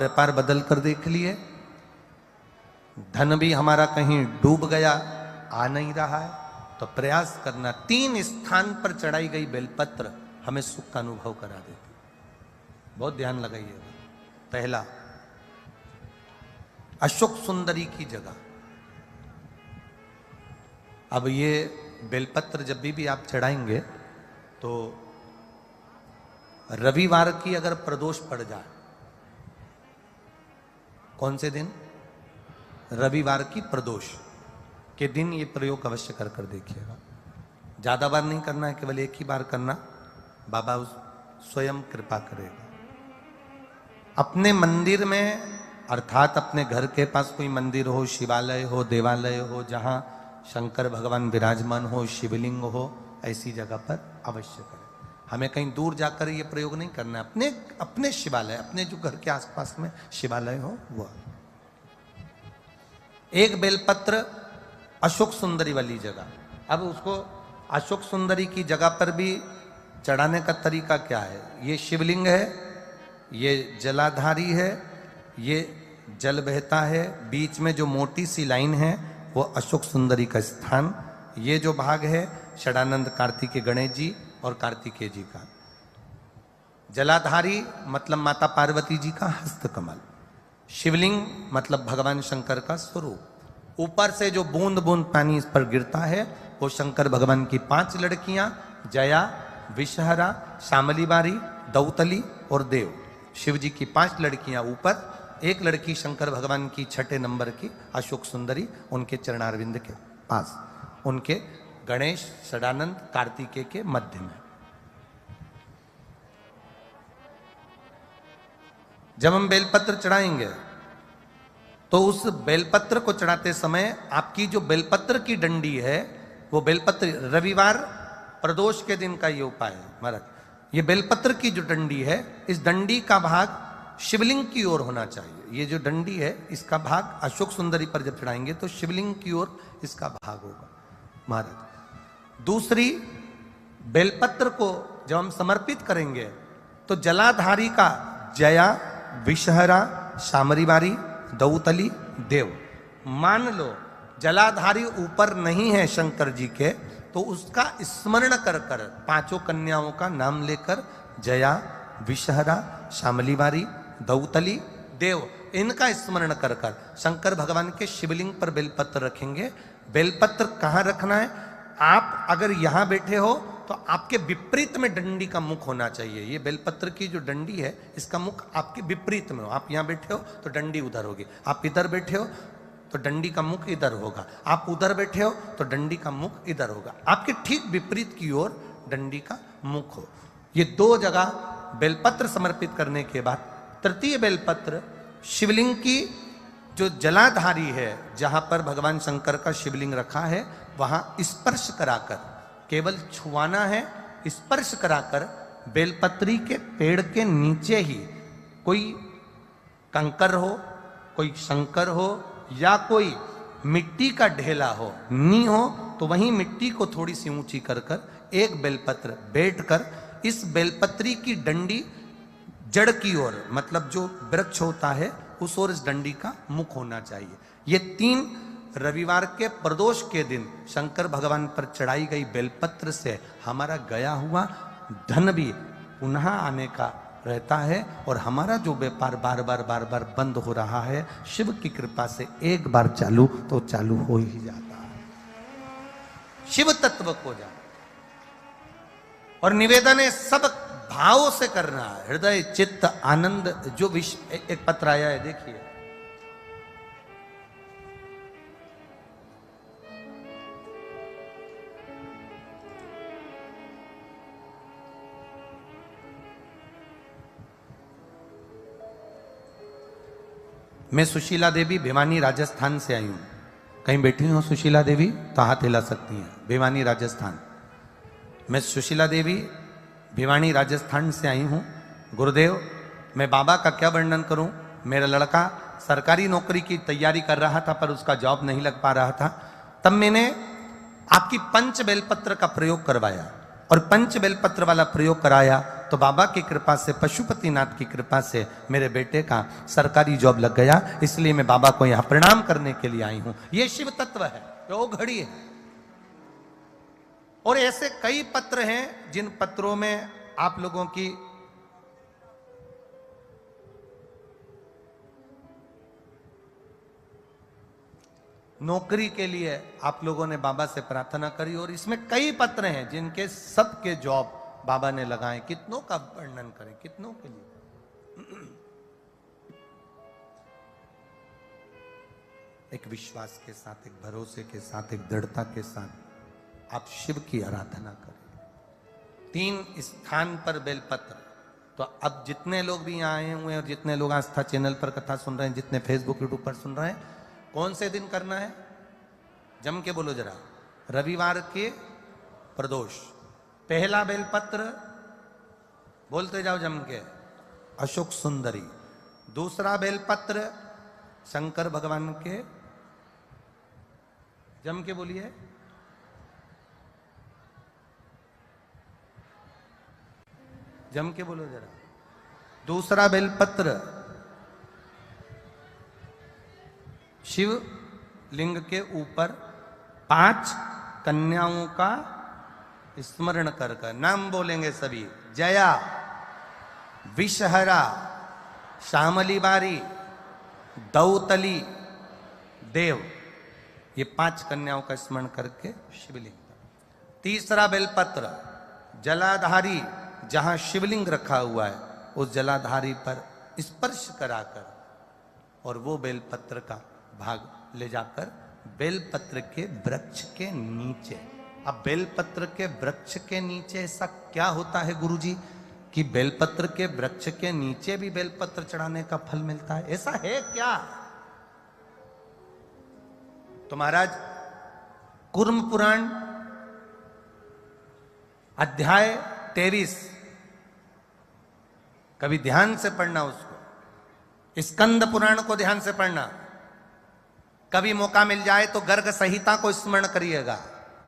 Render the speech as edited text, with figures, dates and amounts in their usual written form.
व्यापार बदल कर देख लिए, धन भी हमारा कहीं डूब गया, आ नहीं रहा है, तो प्रयास करना 3 स्थान पर चढ़ाई गई बेलपत्र हमें सुख का अनुभव करा देती। बहुत ध्यान लगाइएगा। पहला, अशोक सुंदरी की जगह। अब ये बेलपत्र जब भी आप चढ़ाएंगे तो रविवार की अगर प्रदोष पड़ जाए, कौन से दिन? रविवार की प्रदोष के दिन ये प्रयोग अवश्य कर कर देखिएगा। ज्यादा बार नहीं करना है, केवल एक ही बार करना, बाबा स्वयं कृपा करेगा। अपने मंदिर में, अर्थात अपने घर के पास कोई मंदिर हो, शिवालय हो, देवालय हो, जहां शंकर भगवान विराजमान हो, शिवलिंग हो, ऐसी जगह पर अवश्य करें। हमें कहीं दूर जाकर ये प्रयोग नहीं करना है। अपने अपने शिवालय, अपने जो घर के आसपास में शिवालय हो वो। एक बेलपत्र अशोक सुंदरी वाली जगह। अब उसको अशोक सुंदरी की जगह पर भी चढ़ाने का तरीका क्या है? ये शिवलिंग है, ये जलाधारी है, ये जल बहता है, बीच में जो मोटी सी लाइन है वो अशोक सुंदरी का स्थान। ये जो भाग है षडानंद कार्तिकेय गणेश जी और कार्तिकेय जी का। जलाधारी मतलब माता पार्वती जी का हस्तकमल। शिवलिंग मतलब भगवान शंकर का स्वरूप। ऊपर से जो बूंद बूंद पानी इस पर गिरता है वो शंकर भगवान की 5 लड़कियां, जया, विषहरा, शामलीबारी, दौतली और देव। शिव जी की 5 लड़कियां ऊपर, एक लड़की शंकर भगवान की 6 नंबर की अशोक सुंदरी उनके चरणारविंद के पास, उनके गणेश, षडानंद, कार्तिकेय के मध्य में। जब हम बेलपत्र चढ़ाएंगे तो उस बेलपत्र को चढ़ाते समय आपकी जो बेलपत्र की डंडी है वो बेलपत्र, रविवार प्रदोष के दिन का ये उपाय है महाराज। ये बेलपत्र की जो डंडी है, इस डंडी का भाग शिवलिंग की ओर होना चाहिए। ये जो डंडी है इसका भाग अशोक सुंदरी पर जब चढ़ाएंगे तो शिवलिंग की ओर इसका भाग होगा महाराज। दूसरी, बेलपत्र को जब हम समर्पित करेंगे तो जलाधारी का जया, विषहरा, शामरीबारी, दौतली, देव। मान लो जलाधारी ऊपर नहीं है शंकर जी के, तो उसका स्मरण कर कर 5 कन्याओं का नाम लेकर जया, विषहरा, शामलीबारी, दौतली, देव, इनका स्मरण कर कर शंकर भगवान के शिवलिंग पर बेलपत्र रखेंगे। बेलपत्र कहाँ रखना है? आप अगर यहां बैठे हो तो आपके विपरीत में डंडी का मुख होना चाहिए। ये बेलपत्र की जो डंडी है इसका मुख आपके विपरीत में हो। आप यहां बैठे हो तो डंडी उधर होगी, आप इधर बैठे हो तो डंडी का मुख इधर होगा, आप उधर बैठे हो तो डंडी का मुख इधर होगा। आपके ठीक विपरीत की ओर डंडी का मुख हो। ये 2 जगह बेलपत्र समर्पित करने के बाद तृतीय बेलपत्र शिवलिंग की जो जलाधारी है, जहां पर भगवान शंकर का शिवलिंग रखा है, वहां स्पर्श कराकर, केवल छुआना है, स्पर्श कराकर बेलपत्री के पेड़ के नीचे ही कोई कंकर हो, कोई शंकर हो या कोई मिट्टी का ढेला हो, नी हो, तो वहीं मिट्टी को थोड़ी सी ऊंची कर कर एक बेलपत्र बैठकर इस बेलपत्री की डंडी जड़ की ओर, मतलब जो वृक्ष होता है उस ओर इस डंडी का मुख होना चाहिए। ये 3 रविवार के प्रदोष के दिन शंकर भगवान पर चढ़ाई गई बेलपत्र से हमारा गया हुआ धन भी पुनः आने का रहता है और हमारा जो व्यापार बार बार बंद हो रहा है, शिव की कृपा से एक बार चालू तो चालू हो ही जाता है। शिव तत्व को जाना और निवेदन है सब भाव से करना है, हृदय चित्त आनंद। जो विश्व एक पत्र आया है देखिए, मैं सुशीला देवी भिवानी राजस्थान से आई हूं। कहीं बैठी हो सुशीला देवी तो हाथ हिला सकती हैं। भिवानी राजस्थान। मैं सुशीला देवी भिवानी राजस्थान से आई हूं। गुरुदेव, मैं बाबा का क्या वर्णन करूं। मेरा लड़का सरकारी नौकरी की तैयारी कर रहा था पर उसका जॉब नहीं लग पा रहा था। तब मैंने आपकी पंच बेलपत्र का प्रयोग करवाया और पंच बेलपत्र वाला प्रयोग कराया तो बाबा की कृपा से, पशुपतिनाथ की कृपा से मेरे बेटे का सरकारी जॉब लग गया, इसलिए मैं बाबा को यहां प्रणाम करने के लिए आई हूं। यह शिव तत्व है, वो घड़ी है। और ऐसे कई पत्र हैं जिन पत्रों में आप लोगों की नौकरी के लिए आप लोगों ने बाबा से प्रार्थना करी, और इसमें कई पत्र हैं जिनके सबके जॉब बाबा ने लगाए। कितनों का वर्णन करें, कितनों के लिए। एक विश्वास के साथ, एक भरोसे के साथ, एक दृढ़ता के साथ आप शिव की आराधना करें। 3 स्थान पर बेलपत्र। तो अब जितने लोग भी यहाँ आए हुए हैं और जितने लोग आस्था चैनल पर कथा सुन रहे हैं, जितने फेसबुक यूट्यूब पर सुन रहे हैं, कौन से दिन करना है? जम के बोलो जरा। रविवार के प्रदोष। पहला बेलपत्र बोलते जाओ जम के, अशोक सुंदरी। दूसरा बेलपत्र शंकर भगवान के, जम के बोलिए, जम के बोलो जरा। दूसरा बेलपत्र शिव लिंग के ऊपर 5 कन्याओं का स्मरण कर कर नाम बोलेंगे सभी। जया, विषहरा, श्यामली बारी, दौतली, देव, ये 5 कन्याओं का स्मरण करके शिवलिंग। तीसरा बेलपत्र जलाधारी, जहां शिवलिंग रखा हुआ है उस जलाधारी पर स्पर्श कराकर, और वो बेलपत्र का भाग ले जाकर बेलपत्र के वृक्ष के नीचे। अब बेलपत्र के वृक्ष के नीचे ऐसा क्या होता है गुरुजी कि बेलपत्र के वृक्ष के नीचे भी बेलपत्र चढ़ाने का फल मिलता है? ऐसा है क्या? तो महाराज कुर्म पुराण अध्याय 23 कभी ध्यान से पढ़ना उसको। स्कंद पुराण को ध्यान से पढ़ना। कभी मौका मिल जाए तो गर्ग संहिता को स्मरण करिएगा।